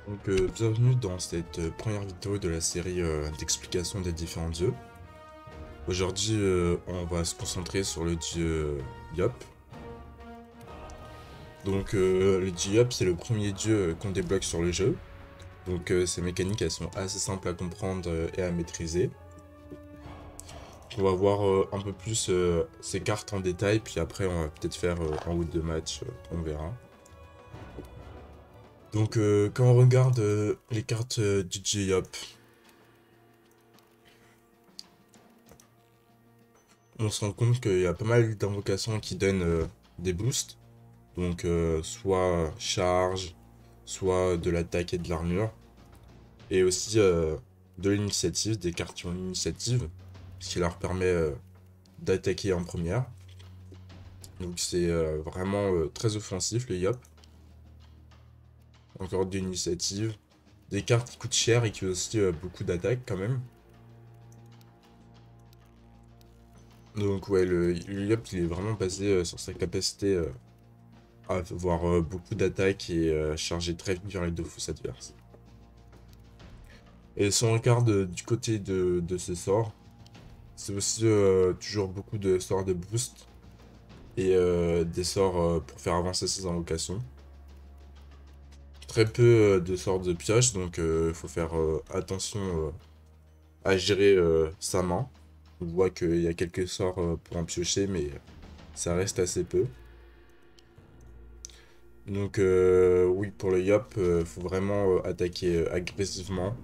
Bienvenue dans cette première vidéo de la série d'explication des différents dieux. Aujourd'hui, on va se concentrer sur le dieu Yop. Le dieu Yop, c'est le premier dieu qu'on débloque sur le jeu. Ces mécaniques, elles sont assez simples à comprendre et à maîtriser. On va voir un peu plus ces cartes en détail, puis après, on va peut-être faire un ou deux matchs, on verra. Quand on regarde les cartes du dieu Yop, on se rend compte qu'il y a pas mal d'invocations qui donnent des boosts. Soit charge, soit de l'attaque et de l'armure. Et aussi de l'initiative, des cartes qui ont l'initiative, ce qui leur permet d'attaquer en première. Donc c'est vraiment très offensif le Yop. Encore de l'initiative. Des cartes qui coûtent cher et qui ont aussi beaucoup d'attaque quand même. Donc ouais, le Yop il est vraiment basé sur sa capacité à avoir beaucoup d'attaques et charger très vite vers les Dofus adverses. Et si on regarde du côté de ce sort, c'est aussi toujours beaucoup de sorts de boost et des sorts pour faire avancer ses invocations. Très peu de sorts de pioche, donc il faut faire attention à gérer sa main. On voit qu'il y a quelques sorts pour en piocher, mais ça reste assez peu. Oui, pour le Yop, faut vraiment attaquer agressivement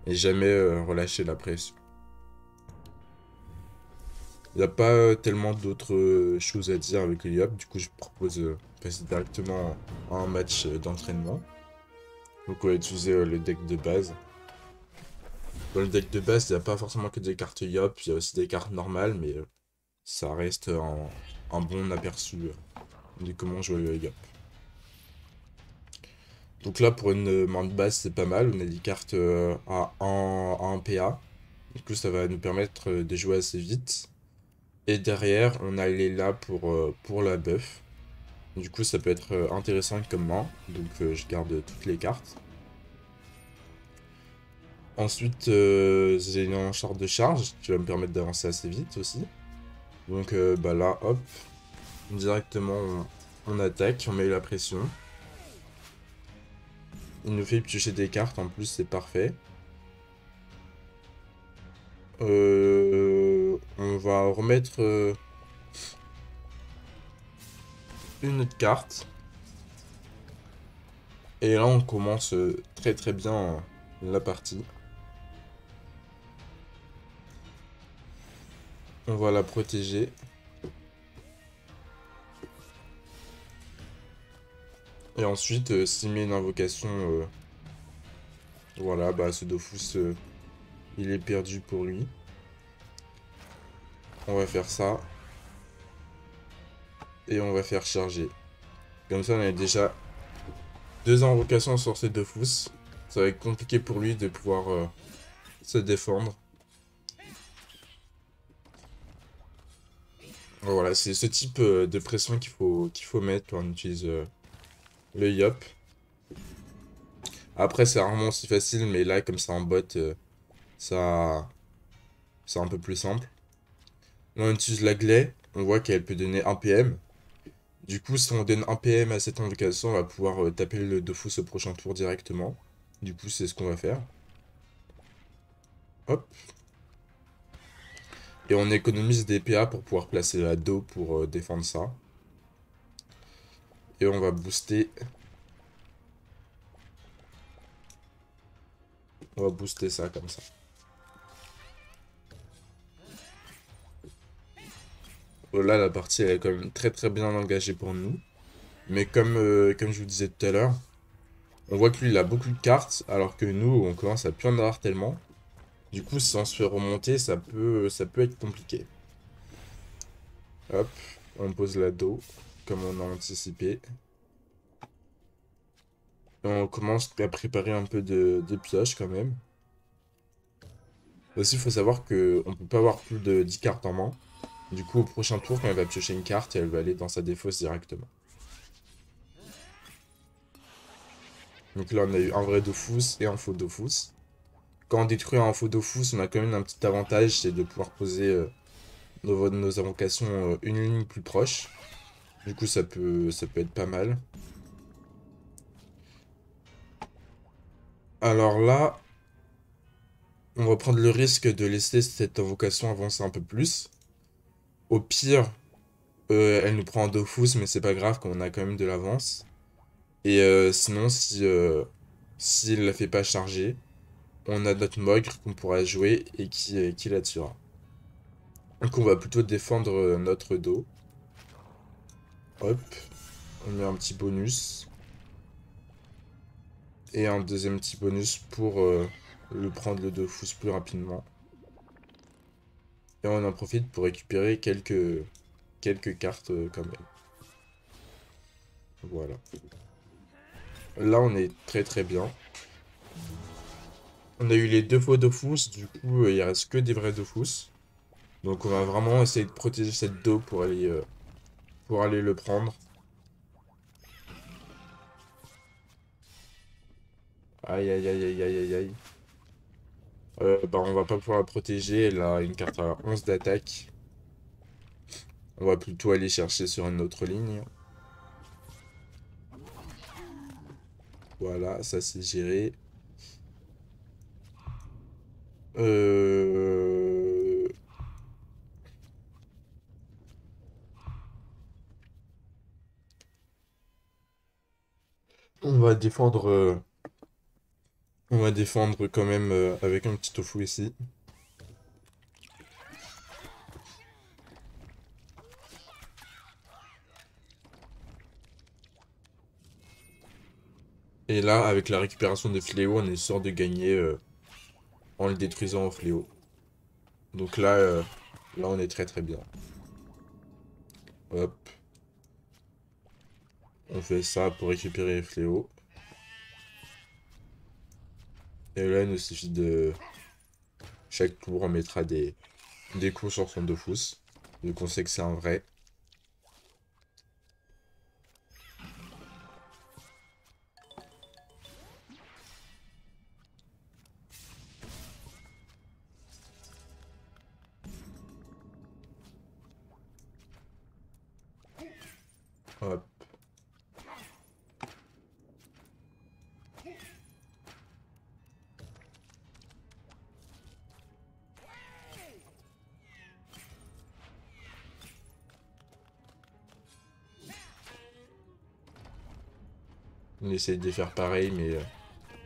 et jamais relâcher la pression. Il n'y a pas tellement d'autres choses à dire avec le Yop, du coup je propose de passer directement à un match d'entraînement. Donc on va utiliser le deck de base. Dans le deck de base, il n'y a pas forcément que des cartes Yop, il y a aussi des cartes normales, mais ça reste un bon aperçu de comment jouer le Yop. Donc là pour une main de base c'est pas mal, on a des cartes à 1 PA. Du coup ça va nous permettre de jouer assez vite. Et derrière on a les là pour la buff. Du coup, ça peut être intéressant comme main. Je garde toutes les cartes. Ensuite, j'ai un short de charge qui va me permettre d'avancer assez vite aussi. Là, hop, directement, on attaque, on met la pression. Il nous fait piocher des cartes en plus, c'est parfait. On va remettre une autre carte. Et là, on commence très très bien la partie. On va la protéger. Et ensuite, s'il met une invocation, voilà, bah ce Dofus, il est perdu pour lui. On va faire ça. Et on va faire charger. Comme ça, on a déjà 2 invocations sur ces Dofus. Ça va être compliqué pour lui de pouvoir se défendre. Voilà, c'est ce type de pression qu'il faut mettre quand on utilise le Yop. Après, c'est rarement aussi facile, mais là, comme c'est un bot, ça, c'est un peu plus simple. Là, on utilise la Glaie. On voit qu'elle peut donner 1 PM. Du coup, si on donne 1 PM à cette invocation, on va pouvoir taper le Dofus au prochain tour directement. Du coup, c'est ce qu'on va faire. Hop. Et on économise des PA pour pouvoir placer la Do pour défendre ça. Et on va booster. On va booster ça comme ça. Là, la partie elle est quand même très très bien engagée pour nous. Mais comme je vous disais tout à l'heure, on voit que lui il a beaucoup de cartes, alors que nous on commence à plus en avoir tellement. Du coup, si on se fait remonter, ça peut être compliqué. Hop, on pose la Do, comme on a anticipé. Et on commence à préparer un peu de pioche quand même. Aussi, il faut savoir qu'on peut pas avoir plus de 10 cartes en main. Du coup, au prochain tour, quand elle va piocher une carte, elle va aller dans sa défausse directement. Donc là, on a eu un vrai Dofus et un faux Dofus. Quand on détruit un faux Dofus, on a quand même un petit avantage, c'est de pouvoir poser nos invocations une ligne plus proche. Du coup, ça peut être pas mal. Alors là, on va prendre le risque de laisser cette invocation avancer un peu plus. Au pire, elle nous prend un Dofus, mais c'est pas grave, quand on a quand même de l'avance. Et sinon, si elle la fait pas charger, on a notre Mogre qu'on pourra jouer et qui la tuera. Donc on va plutôt défendre notre dos. Hop, on met un petit bonus. Et un deuxième petit bonus pour le prendre le Dofus plus rapidement. Et on en profite pour récupérer quelques cartes quand même. Voilà. Là on est très très bien. On a eu les deux faux Dofus, du coup il reste que des vrais Dofus. Donc on va vraiment essayer de protéger cette dos pour aller le prendre. Aïe aïe aïe aïe aïe aïe aïe. Bah on va pas pouvoir la protéger, elle a une carte à 11 d'attaque. On va plutôt aller chercher sur une autre ligne. Voilà, ça c'est géré. Euh... On va défendre, on va défendre quand même avec un petit tofu ici. Et là, avec la récupération des fléaux, on est sûr de gagner en le détruisant au fléau. Donc là, on est très très bien. Hop, on fait ça pour récupérer les fléaux. Et là, il nous suffit de... Chaque tour, on mettra des coups sur son Dofus. Donc on sait que c'est un vrai. Hop. On essaye de faire pareil, mais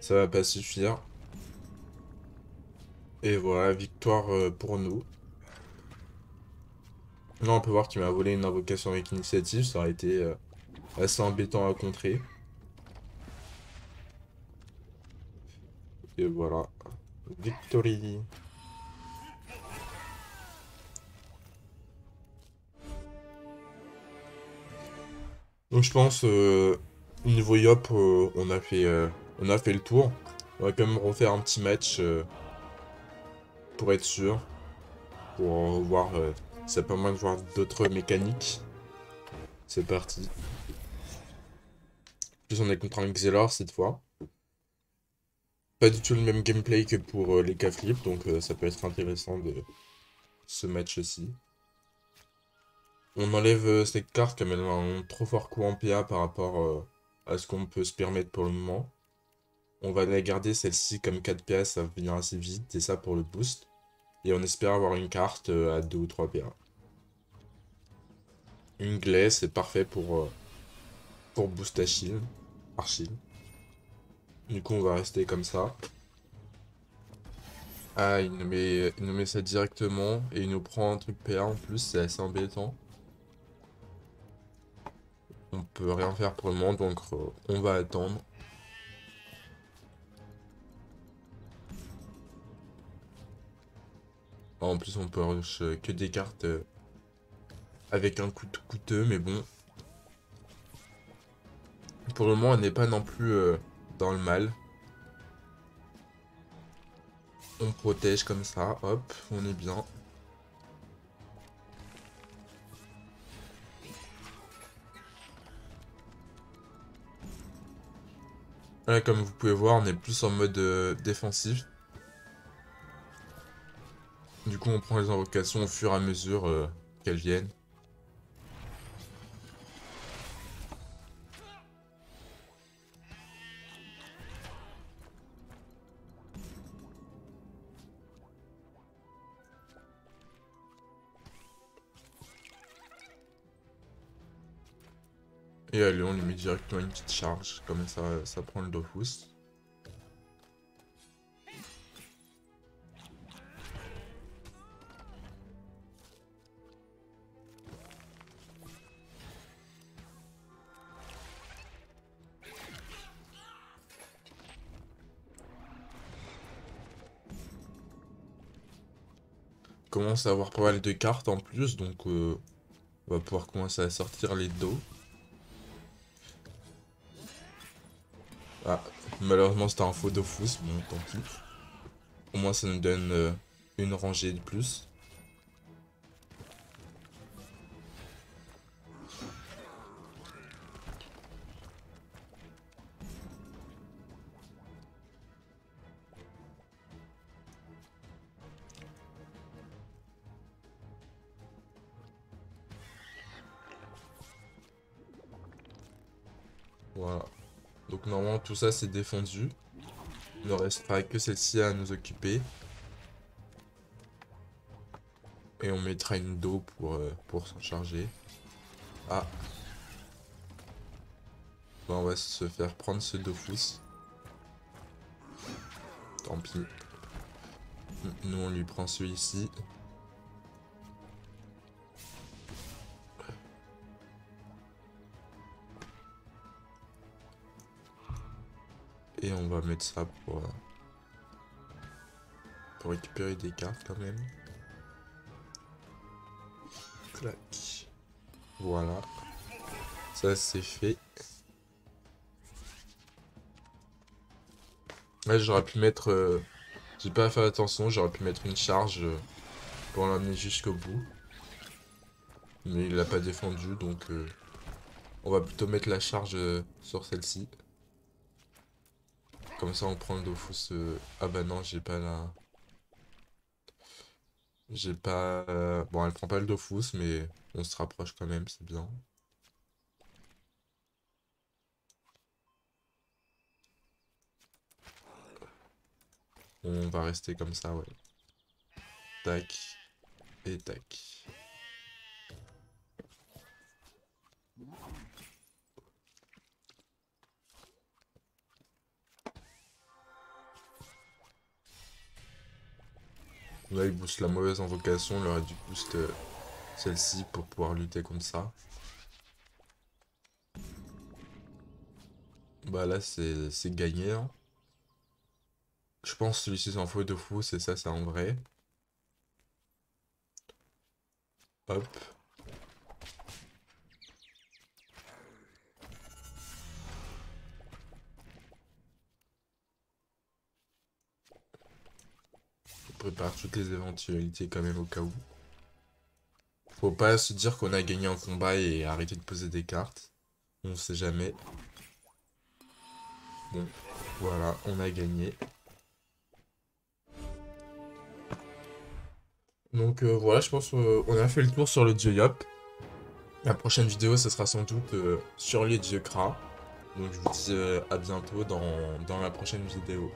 ça va pas suffire. Et voilà, victoire pour nous. Là, on peut voir qu'il m'a volé une invocation avec initiative. Ça aurait été assez embêtant à contrer. Et voilà. Victory. Donc je pense, niveau Yop, on a fait le tour. On va quand même refaire un petit match pour être sûr. Pour voir si ça permet de voir d'autres mécaniques. C'est parti. En plus on est contre un Xelor cette fois. Pas du tout le même gameplay que pour les K-Flip, donc ça peut être intéressant de ce match-ci. On enlève cette carte comme elle a un trop fort coup en PA par rapport à ce qu'on peut se permettre pour le moment. On va la garder celle-ci comme 4 PA, ça va venir assez vite, et ça pour le boost. Et on espère avoir une carte à 2 ou 3 PA. Une glace, c'est parfait pour boost Achille. Archille. Du coup, on va rester comme ça. Ah, il nous met ça directement, et il nous prend un truc PA en plus, c'est assez embêtant. On peut rien faire pour le moment, donc on va attendre. En plus, on peut rush que des cartes avec un coût coûteux, mais bon. Pour le moment, on n'est pas non plus dans le mal. On protège comme ça, hop, on est bien. Là, comme vous pouvez voir, on est plus en mode défensif. Du coup, on prend les invocations au fur et à mesure qu'elles viennent. Et allez, on lui met directement une petite charge, comme ça prend le Dofus. Commence à avoir pas mal de cartes en plus, donc on va pouvoir commencer à sortir les dos. Ah, malheureusement c'était un faux Dofus, bon tant pis. Au moins ça nous donne une rangée de plus. Voilà. Donc normalement tout ça c'est défendu. Il ne restera que celle-ci à nous occuper. Et on mettra une dos pour s'en charger. Ah. Bah, on va se faire prendre ce Dofus. Tant pis. Nous on lui prend celui-ci. Et on va mettre ça pour récupérer des cartes quand même. Clac. Voilà. Ça c'est fait. Là j'aurais pu mettre... j'ai pas fait attention, j'aurais pu mettre une charge pour l'emmener jusqu'au bout. Mais il l'a pas défendu, donc on va plutôt mettre la charge sur celle-ci. Comme ça on prend le Dofus. Ah bah non, j'ai pas la... J'ai pas... Bon, elle prend pas le Dofus, mais on se rapproche quand même, c'est bien. On va rester comme ça, ouais. Tac. Et tac. Là, il booste la mauvaise invocation, il aurait dû boost celle-ci pour pouvoir lutter contre ça. Bah là, c'est gagné, hein. Je pense que celui-ci c'est un faux Dofus et ça c'est un vrai. Hop. On prépare toutes les éventualités quand même au cas où. Faut pas se dire qu'on a gagné un combat et arrêter de poser des cartes. On sait jamais. Bon, voilà, on a gagné. Donc voilà, je pense qu'on a fait le tour sur le dieu Yop. La prochaine vidéo, ce sera sans doute sur les dieux Kra. Donc je vous dis à bientôt dans la prochaine vidéo.